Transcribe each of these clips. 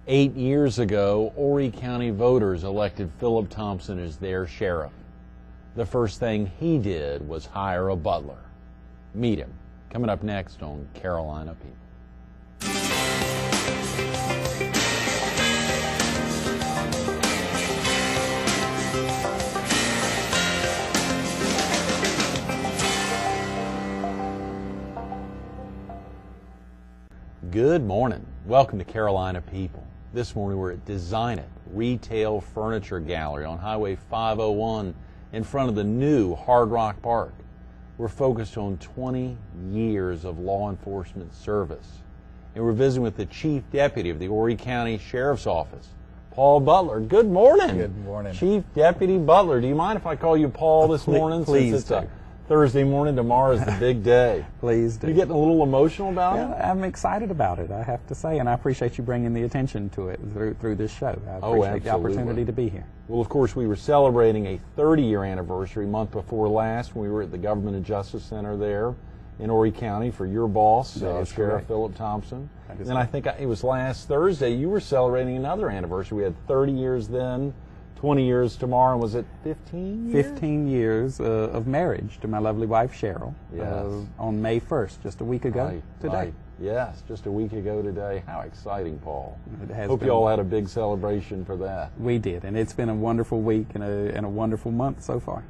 8 years ago, Horry County voters elected Philip Thompson as their sheriff. The first thing he did was hire a butler. Meet him, coming up next on Carolina People. Good morning. Welcome to Carolina People. This morning we're at Design It Retail Furniture Gallery on Highway 501 in front of the new Hard Rock Park. We're focused on 20 years of law enforcement service. And we're visiting with the Chief Deputy of the Horry County Sheriff's Office, Paul Butler. Good morning. Good morning. Chief Deputy Butler. Do you mind if I call you Paul this morning? Please Since it's do. a Thursday morning, tomorrow is the big day. Please do. You getting a little emotional about it? Yeah, I'm excited about it, I have to say, and I appreciate you bringing the attention to it through this show. I appreciate the opportunity to be here. Well, of course, we were celebrating a 30-year anniversary month before last when we were at the Government and Justice Center there in Horry County for your boss, Sheriff correct. Philip Thompson. And I think it was last Thursday you were celebrating another anniversary. We had 30 years then, 20 years tomorrow, and was it 15 years? 15 years of marriage to my lovely wife, Cheryl, Yes. on May 1st, just a week ago today. Right. Yes, just a week ago today. How exciting, Paul. It has Hope been. you all had a big celebration for that. We did, and it's been a wonderful week and a wonderful month so far.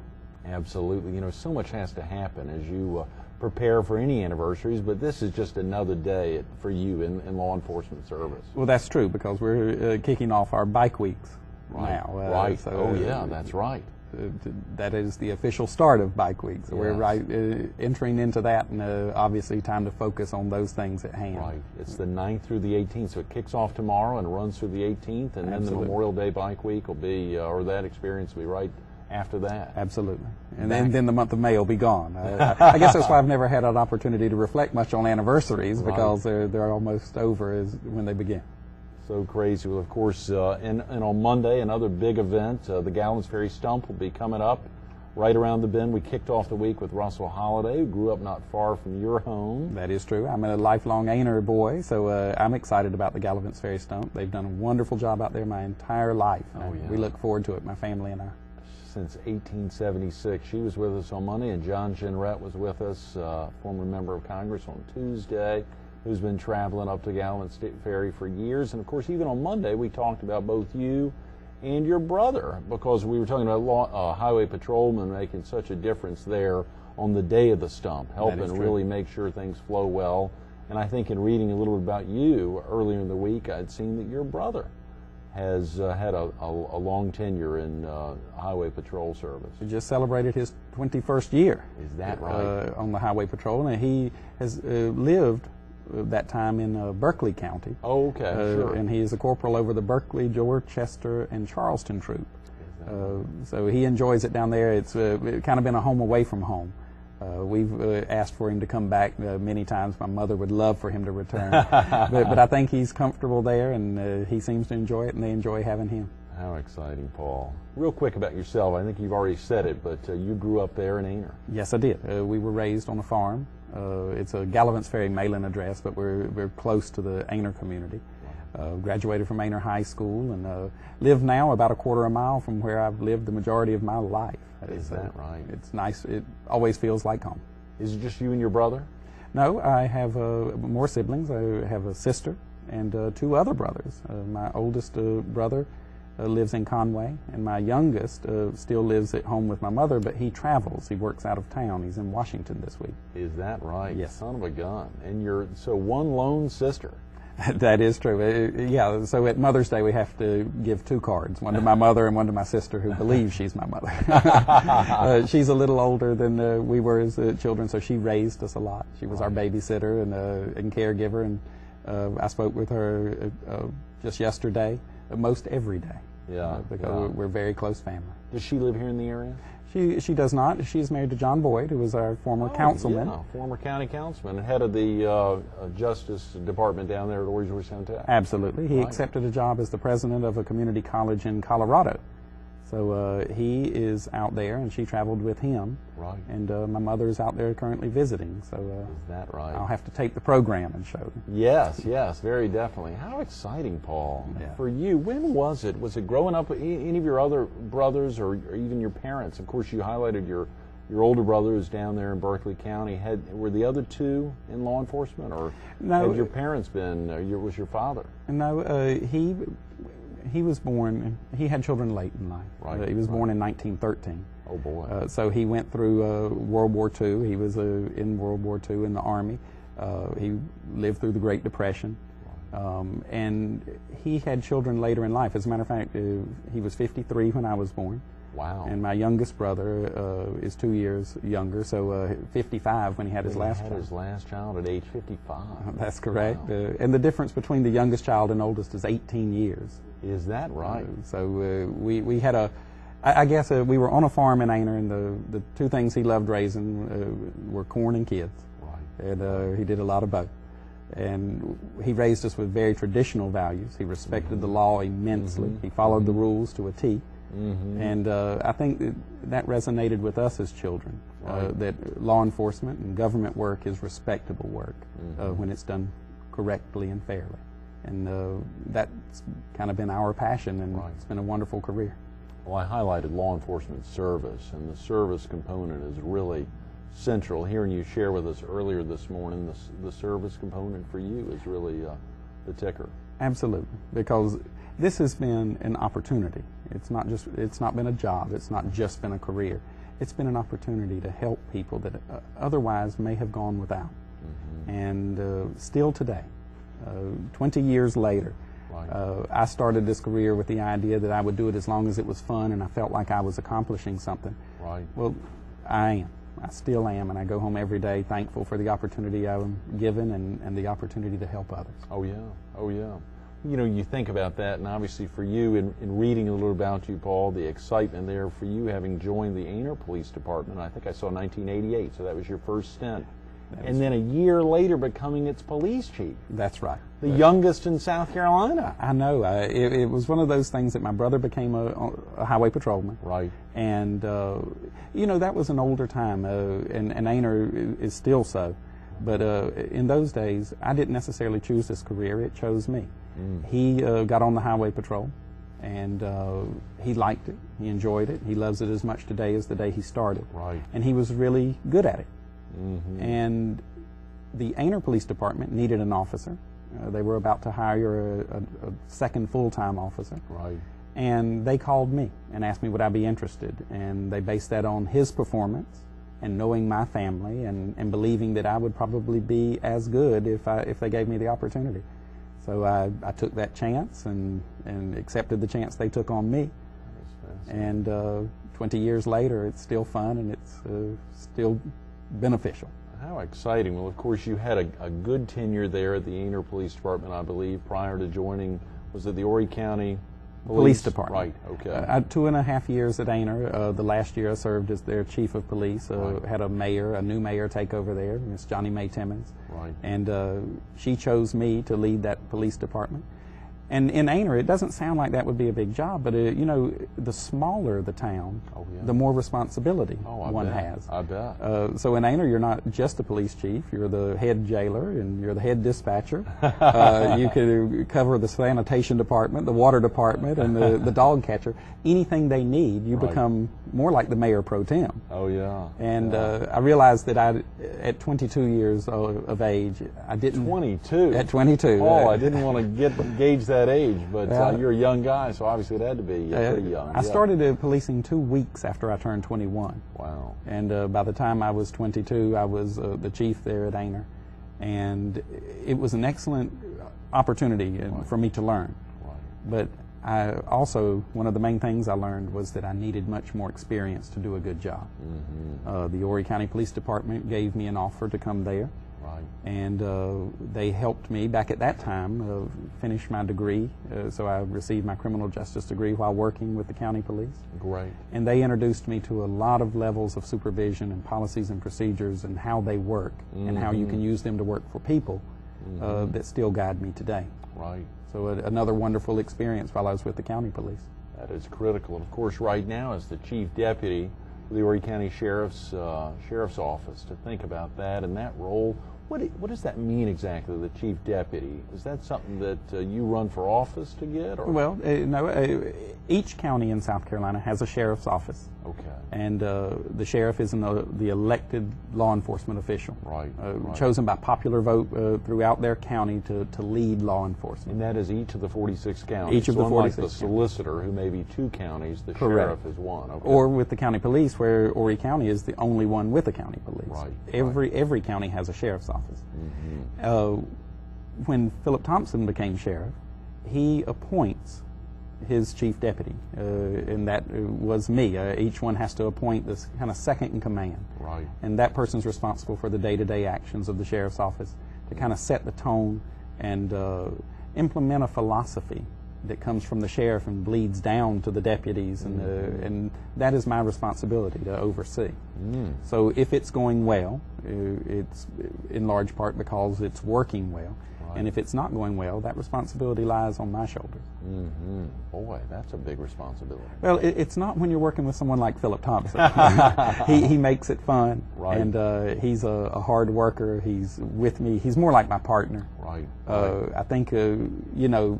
Absolutely. You know, so much has to happen as you prepare for any anniversaries, but this is just another day for you in law enforcement service. Well, that's true, because we're kicking off our bike weeks now. Right. So, oh, yeah, that's right. That is the official start of Bike Week. So we're Yes. entering into that, and obviously time to focus on those things at hand. Right. It's the 9th through the 18th, so it kicks off tomorrow and runs through the 18th, and then the Absolutely. Memorial Day Bike Week will be, or that experience will be right after that. Absolutely. And then the month of May will be gone. I guess that's why I've never had an opportunity to reflect much on anniversaries, Right. because they're almost over when they begin. So crazy. Well, of course, and on Monday, another big event, the Gallons Ferry Stump will be coming up right around the bend. We kicked off the week with Russell Holliday, who grew up not far from your home. That is true. I'm a lifelong Ainer boy, so I'm excited about the Gallivants Ferry Stump. They've done a wonderful job out there my entire life. Oh, yeah. We look forward to it, my family and I. Since 1876. She was with us on Monday, and John Jenrette was with us, former member of Congress, on Tuesday, who's been traveling up to Galvin State Ferry for years. And of course, even on Monday, we talked about both you and your brother, because we were talking about highway patrolmen making such a difference there on the day of the stump, helping really make sure things flow well. And I think in reading a little bit about you earlier in the week, I'd seen that your brother has had a long tenure in highway patrol service. We just celebrated his 21st year. Is that right? On the highway patrol, and he has lived that time in Berkeley County. Oh, okay, sure. And he is a corporal over the Berkeley, Dorchester, and Charleston troop. So he enjoys it down there. It's kind of been a home away from home. We've asked for him to come back many times. My mother would love for him to return. but I think he's comfortable there, and he seems to enjoy it, and they enjoy having him. How exciting, Paul. Real quick about yourself. I think you've already said it, but you grew up there in Ainer. Yes, I did. We were raised on a farm. It's a Gallivants Ferry mailing address, but we're close to the Ainer community. Graduated from Ainer High School, and live now about a quarter of a mile from where I've lived the majority of my life. Is that right? It's nice. It always feels like home. Is it just you and your brother? No, I have more siblings. I have a sister and 2 other brothers. My oldest brother lives in Conway, and my youngest still lives at home with my mother, but he travels. He works out of town. He's in Washington this week. Is that right? Yes. Son of a gun. And you're one lone sister. That is true. Yeah, so at Mother's Day we have to give 2 cards, one to my mother and one to my sister, who believes she's my mother. She's a little older than we were as children, so she raised us a lot. She was our babysitter and caregiver, and I spoke with her just yesterday, most every day. Yeah. Because we're very close family. Does she live here in the area? She does not. She's married to John Boyd, who was our former councilman. Yeah, former county councilman, head of the Justice Department down there at Orangewood County. Absolutely. He accepted a job as the president of a community college in Colorado. So he is out there, and she traveled with him. Right. And my mother's out there currently visiting. So is that right? I'll have to tape the program and show them. Yes, yes, very definitely. How exciting, Paul, for you. When was it? Was it growing up with any of your other brothers or even your parents? Of course, you highlighted your older brother who's down there in Berkeley County. Were the other two in law enforcement, or no, had your parents been, was your father? No, he was born, he had children late in life. Right. He was born in 1913. Oh, boy. So he went through World War II. He was in World War II in the Army. He lived through the Great Depression. And he had children later in life. As a matter of fact, he was 53 when I was born. Wow. And my youngest brother is 2 years younger, so 55 when he had his last child. His last child at age 55. That's correct. Wow. And the difference between the youngest child and oldest is 18 years. Is that right? So we had I guess we were on a farm in Ainer, and the two things he loved raising were corn and kids. Right. And he did a lot of both. And he raised us with very traditional values. He respected the law immensely. He followed the rules to a T. And I think that resonated with us as children, that law enforcement and government work is respectable work when it's done correctly and fairly. And that's kind of been our passion, and it's been a wonderful career. Well, I highlighted law enforcement service, and the service component is really central. Hearing you share with us earlier this morning, the service component for you is really the ticker. Absolutely, because this has been an opportunity. It's not been a job. It's not just been a career. It's been an opportunity to help people that otherwise may have gone without. And still today, 20 years later, I started this career with the idea that I would do it as long as it was fun and I felt like I was accomplishing something. Right. Well, I am. I still am, and I go home every day thankful for the opportunity I'm given and the opportunity to help others. Oh, yeah. Oh, yeah. You know, you think about that, and obviously for you, in reading a little about you, Paul, the excitement there for you having joined the Ainer Police Department, I think I saw 1988, so that was your first stint. And then a year later becoming its police chief. That's right. The youngest in South Carolina. I know. It was one of those things that my brother became a highway patrolman. Right. And, you know, that was an older time, and Ainer is still so. But in those days, I didn't necessarily choose this career. It chose me. He got on the highway patrol, and he liked it. He enjoyed it. He loves it as much today as the day he started. Right. And he was really good at it. And the Ainer Police Department needed an officer. They were about to hire a second full-time officer. Right. And they called me and asked me would I be interested. And they based that on his performance and knowing my family and believing that I would probably be as good if they gave me the opportunity. So I took that chance and accepted the chance they took on me. And 20 years later, it's still fun and it's still beneficial. How exciting. Well, of course, you had a good tenure there at the Ainer Police Department, I believe, prior to joining, was it the Horry County Police Department. Right, okay. I had 2.5 years at Ainer. The last year I served as their chief of police. Had a new mayor take over there, Miss Johnny Mae Timmons. Right. And she chose me to lead that police department. And in Ainer, it doesn't sound like that would be a big job, but you know, the smaller the town, the more responsibility one has. I bet. So in Ainer, you're not just the police chief, you're the head jailer and you're the head dispatcher. You could cover the sanitation department, the water department, and the dog catcher. Anything they need, you become more like the mayor pro tem. Oh, yeah. And I realized that at 22 years of age, I didn't... 22? At 22. Oh, I didn't want to gauge that age, but you're a young guy, so obviously it had to be pretty young. I started policing 2 weeks after I turned 21. Wow. And by the time I was 22, I was the chief there at Ainer. And it was an excellent opportunity for me to learn. But I also, one of the main things I learned was that I needed much more experience to do a good job. The Horry County Police Department gave me an offer to come there. Right. And they helped me back at that time finish my degree. So I received my criminal justice degree while working with the county police. Great. And they introduced me to a lot of levels of supervision and policies and procedures and how they work and how you can use them to work for people that still guide me today. Right. So another wonderful experience while I was with the county police. That is critical. And of course, right now, as the chief deputy for the Horry County Sheriff's Office, to think about that and that role. What does that mean exactly, the chief deputy? Is that something that you run for office to get? Or? Well, no. Each county in South Carolina has a sheriff's office. Okay. And the sheriff is the elected law enforcement official. Right. Chosen by popular vote throughout their county to lead law enforcement. And that is each of the 46 counties. Each of the 46 unlike the solicitor, who may be 2 counties, the Correct. sheriff is 1. Okay. Or with the county police, where Horry County is the only one with a county police. Right. Every county has a sheriff's office. Mm-hmm. When Philip Thompson became sheriff, he appoints his chief deputy, and that was me. Each one has to appoint this kind of second in command. Right. And that person's responsible for the day-to-day actions of the sheriff's office to kind of set the tone and implement a philosophy that comes from the sheriff and bleeds down to the deputies, and that is my responsibility to oversee. So if it's going well, it's in large part because it's working well. Right. And if it's not going well, that responsibility lies on my shoulders. Boy, that's a big responsibility. Well, it's not when you're working with someone like Philip Thompson. He makes it fun, right. And he's a hard worker. He's with me. He's more like my partner. Right. I think,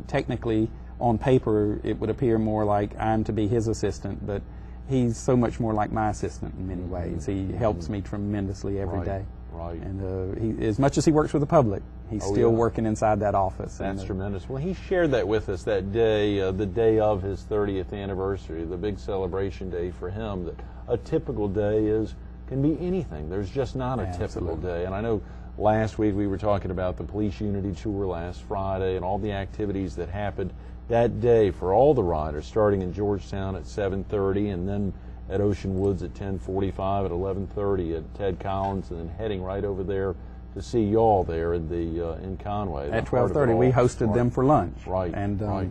technically, on paper, it would appear more like I'm to be his assistant, but he's so much more like my assistant in many ways. He helps me tremendously every day. Right. And as much as he works with the public, he's still working inside that office. That's tremendous. Well, he shared that with us that day, the day of his 30th anniversary, the big celebration day for him, that a typical day can be anything. There's just not a typical day. And I know last week we were talking about the Police Unity Tour last Friday and all the activities that happened that day for all the riders, starting in Georgetown at 7:30 and then at Ocean Woods at 10:45, at 11:30 at Ted Collins, and then heading right over there to see y'all there in Conway. At 12:30, we hosted them for lunch. Right. And right.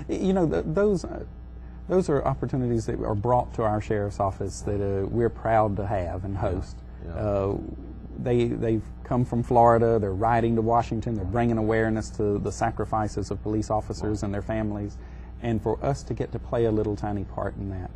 Those are opportunities that are brought to our sheriff's office that we're proud to have and host. Yeah. They've come from Florida. They're riding to Washington. They're bringing awareness to the sacrifices of police officers and their families. And for us to get to play a little tiny part in that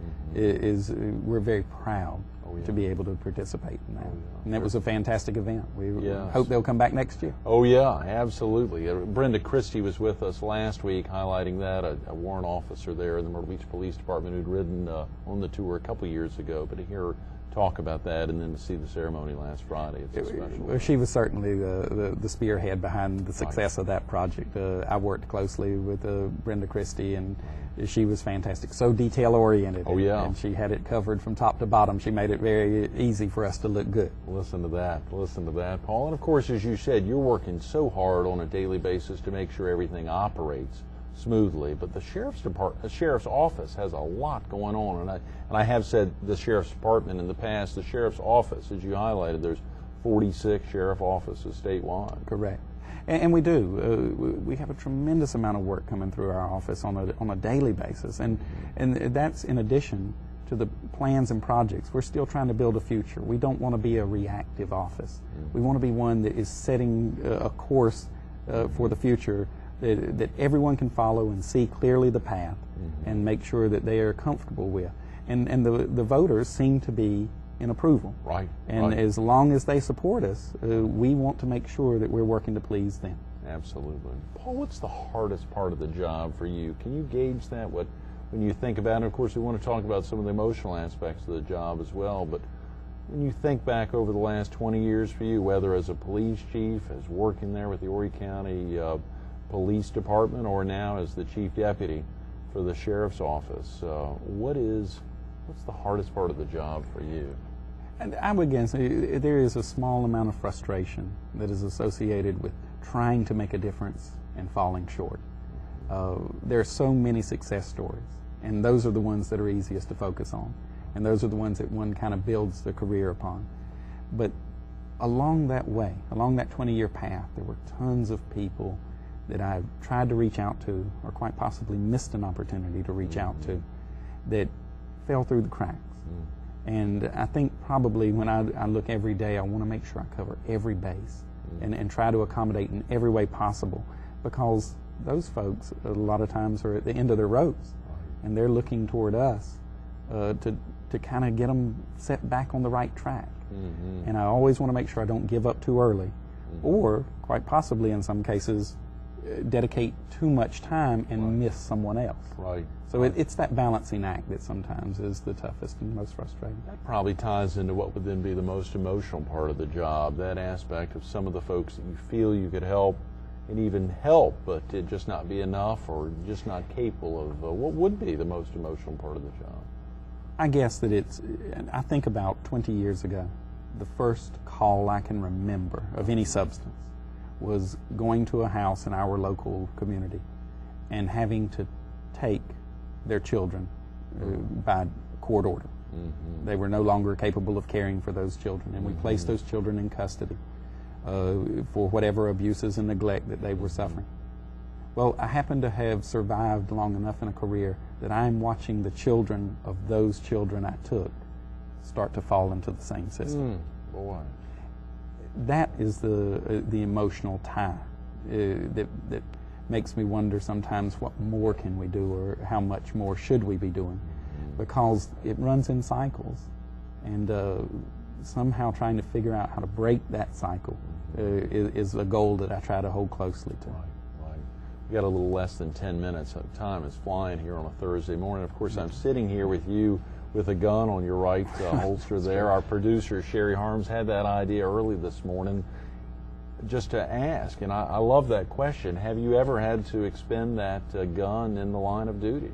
we're very proud to be able to participate in that. And it was a fantastic event. We hope they'll come back next year. Oh yeah, absolutely. Brenda Christie was with us last week highlighting that, a warrant officer there in the Myrtle Beach Police Department who'd ridden on the tour a couple years ago. But to hear her talk about that and then to see the ceremony last Friday, it's a special. She was certainly the spearhead behind the success of that project. I worked closely with Brenda Christie, and she was fantastic. So detail-oriented. Oh, yeah. And she had it covered from top to bottom. She made it very easy for us to look good. Listen to that. Listen to that, Paul. And, of course, as you said, you're working so hard on a daily basis to make sure everything operates smoothly, but the sheriff's office has a lot going on, and I have said the sheriff's department in the past. The sheriff's office, as you highlighted, there's 46 sheriff offices statewide. Correct, and we do. We have a tremendous amount of work coming through our office on a daily basis, and that's in addition to the plans and projects. We're still trying to build a future. We don't want to be a reactive office. We want to be one that is setting a course for the future. That everyone can follow and see clearly the path and make sure that they are comfortable with. And the voters seem to be in approval. Right. And as long as they support us, we want to make sure that we're working to please them. Absolutely. Paul, what's the hardest part of the job for you? Can you gauge that? When you think about it, of course, we want to talk about some of the emotional aspects of the job as well, but when you think back over the last 20 years for you, whether as a police chief, as working there with the Horry County Police Department, or now as the chief deputy for the sheriff's office, what's the hardest part of the job for you? And I would guess there is a small amount of frustration that is associated with trying to make a difference and falling short. There are so many success stories, and those are the ones that are easiest to focus on, and those are the ones that one kind of builds the career upon. But along that way, along that 20-year path, there were tons of people that I've tried to reach out to, or quite possibly missed an opportunity to reach out to, that fell through the cracks. And I think probably when I look every day, I want to make sure I cover every base and try to accommodate in every way possible, because those folks a lot of times are at the end of their ropes. and they're looking toward us to kind of get them set back on the right track. Mm-hmm. And I always want to make sure I don't give up too early, Mm-hmm. or quite possibly in some cases dedicate too much time and Right. miss someone else. Right. So right. it's that balancing act that sometimes is the toughest and most frustrating. That probably ties into what would then be the most emotional part of the job, that aspect of some of the folks that you feel you could help and even help, but it just not be enough or just not capable of. What would be the most emotional part of the job? I guess that I think about 20 years ago, the first call I can remember of any substance was going to a house in our local community and having to take their children by court order. Mm-hmm. They were no longer capable of caring for those children, and we placed those children in custody for whatever abuses and neglect that they were suffering. Well, I happen to have survived long enough in a career that I'm watching the children of those children I took start to fall into the same system. Boy. That is the emotional tie that makes me wonder sometimes what more can we do, or how much more should we be doing, because it runs in cycles, and somehow trying to figure out how to break that cycle is a goal that I try to hold closely to. Right. We got a little less than 10 minutes. Time is flying here on a Thursday morning. Of course, I'm sitting here with you with a gun on your right holster there. Our producer, Sherry Harms, had that idea early this morning just to ask, and I love that question. Have you ever had to expend that gun in the line of duty?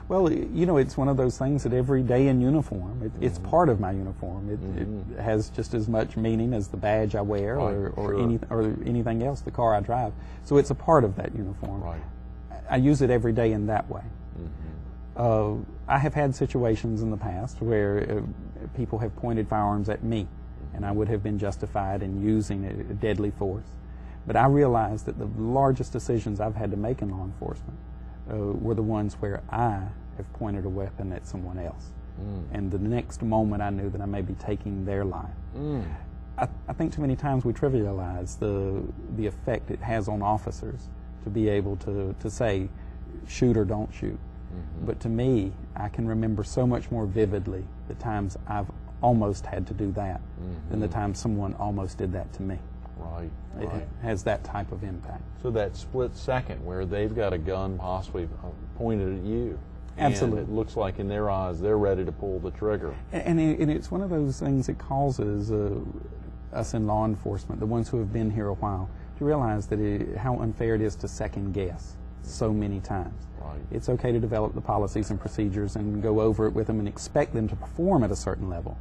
Well, you know, it's one of those things that every day in uniform, it's part of my uniform. It has just as much meaning as the badge I wear, Right, or sure. anything else, the car I drive. So it's a part of that uniform. Right. I use it every day in that way. Mm-hmm. I have had situations in the past where people have pointed firearms at me, and I would have been justified in using a deadly force. But I realized that the largest decisions I've had to make in law enforcement were the ones where I have pointed a weapon at someone else. And the next moment I knew that I may be taking their life. I think too many times we trivialize the effect it has on officers to be able to say, shoot or don't shoot. But to me, I can remember so much more vividly the times I've almost had to do that than the time someone almost did that to me. Right. It has that type of impact. So that split second where they've got a gun possibly pointed at you. Absolutely. And it looks like in their eyes they're ready to pull the trigger. And it's one of those things that causes us in law enforcement, the ones who have been here a while, to realize that how unfair it is to second guess so many times. Right. It's okay to develop the policies and procedures and go over it with them and expect them to perform at a certain level.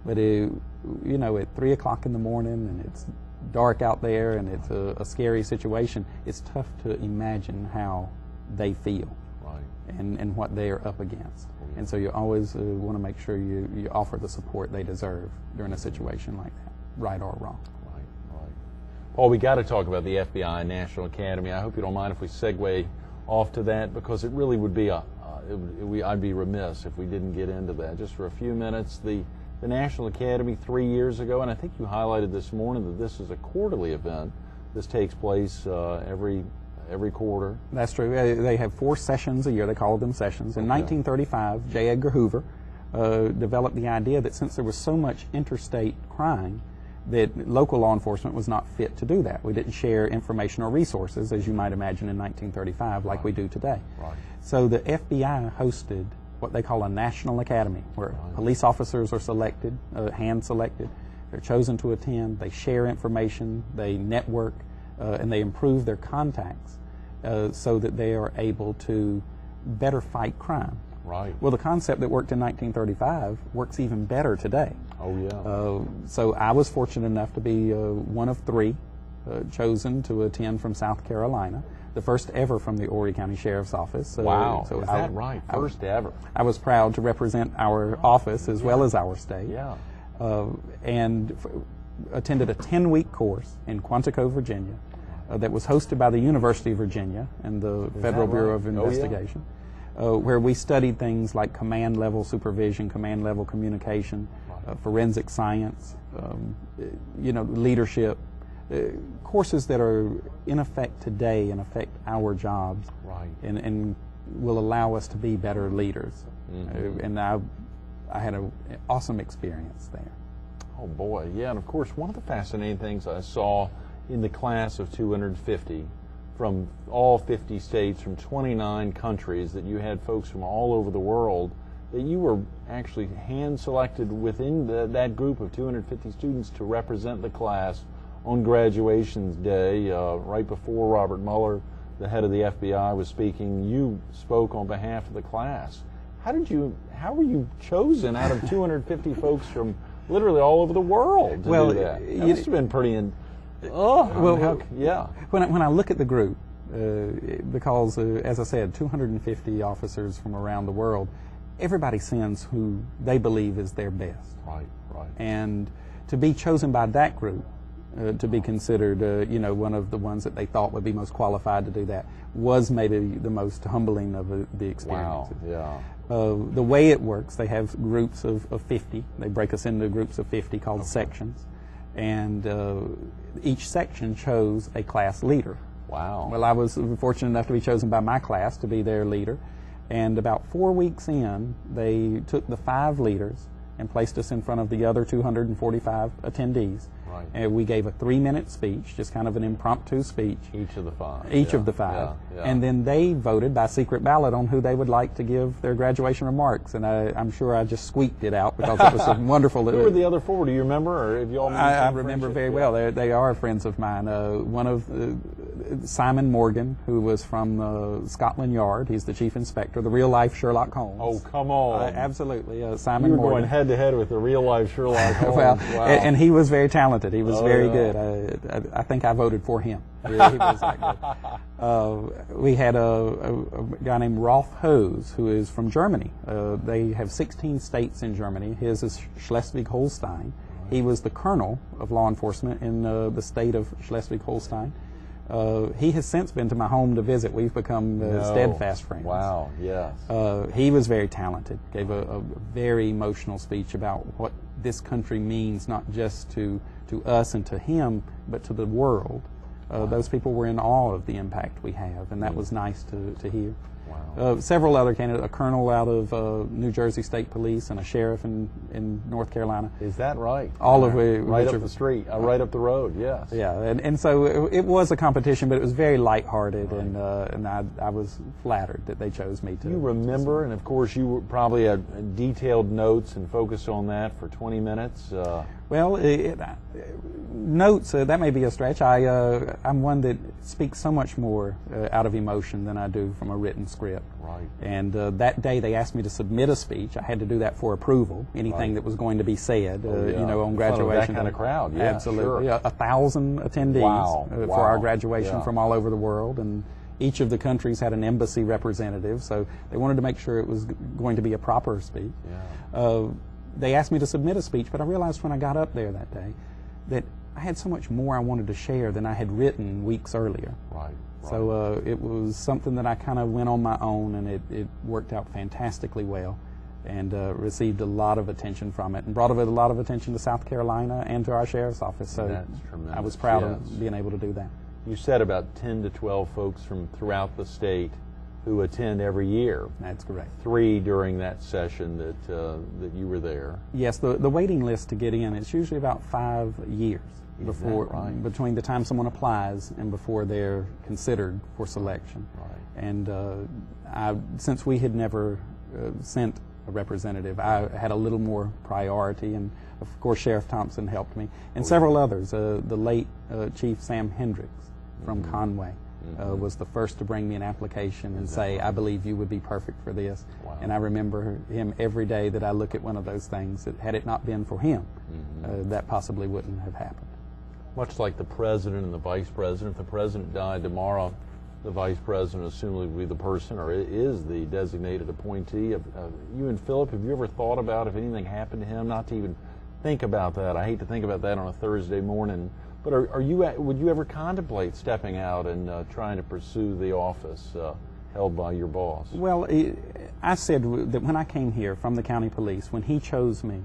But you know, at 3 o'clock in the morning and it's dark out there and it's a scary situation, it's tough to imagine how they feel. Right. And what they are up against. And so you always want to make sure you offer the support they deserve during a situation like that, right or wrong. Right. Paul, we got to talk about the FBI National Academy. I hope you don't mind if we segue off to that, because it really would be I'd be remiss if we didn't get into that just for a few minutes. The National Academy 3 years ago, and I think you highlighted this morning that this is a quarterly event. This takes place every quarter. That's true. They have 4 sessions a year. They call them sessions. In 1935, J. Edgar Hoover developed the idea that since there was so much interstate crime, that local law enforcement was not fit to do that. We didn't share information or resources, as you might imagine, in 1935 like we do today. Right. So the FBI hosted what they call a National Academy, where police officers are selected, hand-selected. They're chosen to attend. They share information. They network. And they improve their contacts so that they are able to better fight crime. Right. Well, the concept that worked in 1935 works even better today. Oh, yeah. So I was fortunate enough to be one of 3 chosen to attend from South Carolina, the first ever from the Horry County Sheriff's Office. Wow, so is that right? First ever. I was proud to represent our office as well as our state. Yeah. And attended a 10-week course in Quantico, Virginia, that was hosted by the University of Virginia and the Federal Bureau of Investigation, where we studied things like command level supervision, command level communication, forensic science, leadership, courses that are in effect today and affect our jobs, Right. and will allow us to be better leaders. And I had an awesome experience there. Oh boy, yeah, and of course one of the fascinating things I saw in the class of 250 from all 50 states, from 29 countries, that you had folks from all over the world, that you were actually hand-selected within that group of 250 students to represent the class on graduation's day. Right before Robert Mueller, the head of the FBI, was speaking, you spoke on behalf of the class. How were you chosen out of 250 folks from literally all over the world to do that? That must have been pretty yeah. When I look at the group, because as I said, 250 officers from around the world, everybody sends who they believe is their best. Right. And to be chosen by that group, to be considered, one of the ones that they thought would be most qualified to do that, was maybe the most humbling of the experiences. Wow, yeah. The way it works, they have groups of 50. They break us into groups of 50 called sections. And each section chose a class leader. Wow. Well, I was fortunate enough to be chosen by my class to be their leader. And about 4 weeks in, they took the 5 leaders and placed us in front of the other 245 attendees. Right. And we gave a 3-minute speech, just kind of an impromptu speech. Each of the 5. Each of the 5. Yeah. And then they voted by secret ballot on who they would like to give their graduation remarks. And I'm sure I just squeaked it out because it was so wonderful. Who were the other 4? Do you remember? Or have you all I remember very well. They are friends of mine. One of Simon Morgan, who was from Scotland Yard. He's the chief inspector, the real-life Sherlock Holmes. Oh, come on. Absolutely. Simon You were Morgan. going head-to-head with the real-life Sherlock Holmes. Well, wow. And he was very talented. He was very yeah. good. I think I voted for him. He was that good. We had a guy named Rolf Hose, who is from Germany. They have 16 states in Germany. His is Schleswig-Holstein. He was the colonel of law enforcement in the state of Schleswig-Holstein. He has since been to my home to visit. We've become steadfast friends. Wow, yes. He was very talented, gave a very emotional speech about what this country means, not just to us and to him, but to the world. Those people were in awe of the impact we have, and that was nice to hear. Wow. Several other candidates, a colonel out of New Jersey State Police and a sheriff in North Carolina. Is that right? All of it. Right up the street, right up the road, yes. Yeah, and so it was a competition, but it was very lighthearted, right. and I was flattered that they chose me to. You remember, and of course you probably had detailed notes and focused on that for 20 minutes. Well, notes, that may be a stretch. I'm one that speaks so much more out of emotion than I do from a written script. Right. And that day they asked me to submit a speech. I had to do that for approval, anything that was going to be said, on graduation. That kind of crowd, yeah. Absolutely. Sure. 1,000 attendees for our graduation from all over the world. And each of the countries had an embassy representative, so they wanted to make sure it was going to be a proper speech. Yeah. They asked me to submit a speech, but I realized when I got up there that day that I had so much more I wanted to share than I had written weeks earlier. Right. So it was something that I kind of went on my own, and it worked out fantastically well, and received a lot of attention from it, and brought a lot of attention to South Carolina and to our sheriff's office. So that's tremendous. I was proud of being able to do that. You said about 10 to 12 folks from throughout the state who attend every year. That's correct. 3 during that session that you were there. Yes, the waiting list to get in, it's usually about 5 years between the time someone applies and before they're considered for selection. Right. And since we had never sent a representative, I had a little more priority, and of course Sheriff Thompson helped me, and several others. The late Chief Sam Hendricks from Conway was the first to bring me an application and say, I believe you would be perfect for this. Wow. And I remember him every day that I look at one of those things, that had it not been for him, that possibly wouldn't have happened. Much like the president and the vice president, if the president died tomorrow, the vice president assumably would be the person, or is the designated appointee. You and Philip, have you ever thought about if anything happened to him, not to even think about that? I hate to think about that on a Thursday morning. But would you ever contemplate stepping out and trying to pursue the office held by your boss? Well, I said that when I came here from the county police, when he chose me,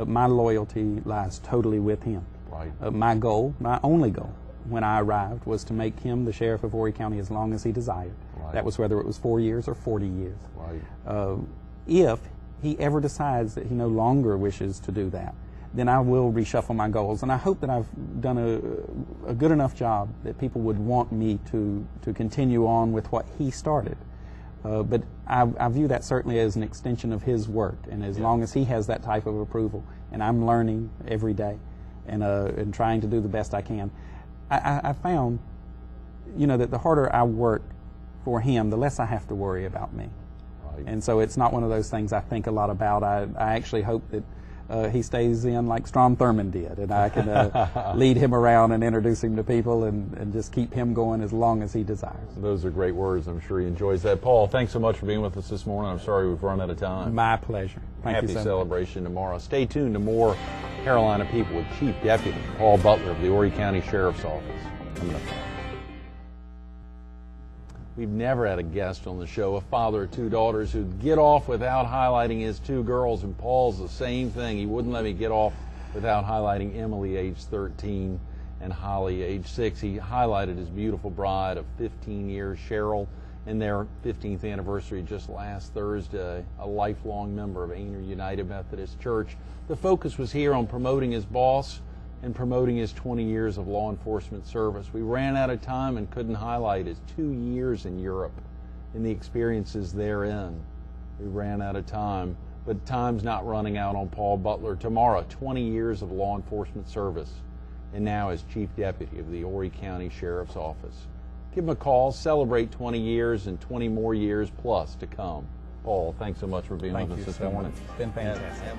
my loyalty lies totally with him. Right. My goal, my only goal, when I arrived was to make him the sheriff of Horry County as long as he desired. Right. That was whether it was 4 years or 40 years. Right. If he ever decides that he no longer wishes to do that, then I will reshuffle my goals. And I hope that I've done a good enough job that people would want me to continue on with what he started. But I view that certainly as an extension of his work. And as long as he has that type of approval, and I'm learning every day and trying to do the best I can, I found, that the harder I work for him, the less I have to worry about me. Right. And so it's not one of those things I think a lot about. I actually hope that he stays in like Strom Thurmond did, and I can lead him around and introduce him to people and just keep him going as long as he desires. Those are great words. I'm sure he enjoys that. Paul, thanks so much for being with us this morning. I'm sorry we've run out of time. My pleasure. Thank you so much. Happy celebration tomorrow. Stay tuned to more Carolina People with Chief Deputy Paul Butler of the Horry County Sheriff's Office. Coming up. We've never had a guest on the show, a father of two daughters, who'd get off without highlighting his two girls, and Paul's the same thing. He wouldn't let me get off without highlighting Emily, age 13, and Holly, age 6. He highlighted his beautiful bride of 15 years, Cheryl, and their 15th anniversary just last Thursday, a lifelong member of Ainer United Methodist Church. The focus was here on promoting his boss and promoting his 20 years of law enforcement service. We ran out of time and couldn't highlight his 2 years in Europe and the experiences therein. We ran out of time, but time's not running out on Paul Butler. Tomorrow, 20 years of law enforcement service, and now as Chief Deputy of the Horry County Sheriff's Office. Give him a call, celebrate 20 years and 20 more years plus to come. Paul, thanks so much for being with us this morning. It's been fantastic.